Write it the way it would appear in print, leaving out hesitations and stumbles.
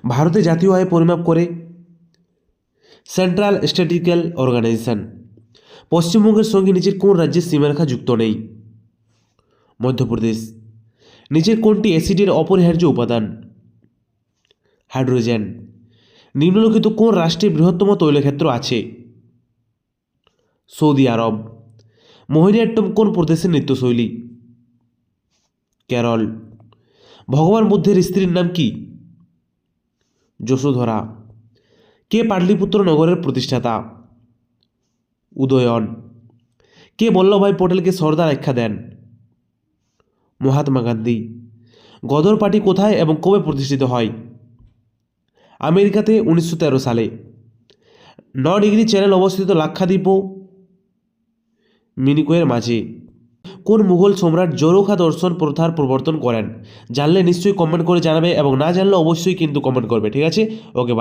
ভারতে জাতীয় আয় পরিমাপ করে সেন্ট্রাল স্ট্যাটিস্টিক্যাল অর্গানাইজেশন। পশ্চিমবঙ্গের সঙ্গে নিচের কোন রাজ্যের সীমারেখা যুক্ত নেই? মধ্যপ্রদেশ। নিচের কোনটি অ্যাসিডের অপরিহার্য উপাদান? হাইড্রোজেন। নিম্নলিখিত কোন রাষ্ট্রে বৃহত্তম তৈলক্ষেত্র আছে? সৌদি আরব। মোহিনীঅট্টম কোন প্রদেশের নৃত্যশৈলী? কেরল। ভগবান বুদ্ধের স্ত্রীর নাম কি? যশোধরা। কে পাটলিপুত্র নগরের প্রতিষ্ঠাতা? উদয়ন। কে বল্লভভাই পটেলকে সর্দার আখ্যা দেন? মহাত্মা গান্ধী। গদর পার্টি কোথায় এবং কবে প্রতিষ্ঠিত হয়? আমেরিকাতে 1913 সালে। 9 ডিগ্রি চ্যানেল অবস্থিত লাক্ষাদ্বীপ ও মিনিকয়ের মাঝে। কোন মুঘল সম্রাট জরৌখা দর্শন প্রথার প্রবর্তন করেন? জানলে নিশ্চয়ই কমেন্ট করে জানাবে এবং না জানলে অবশ্যই কিন্তু কমেন্ট করবে। ঠিক আছে, ওকে।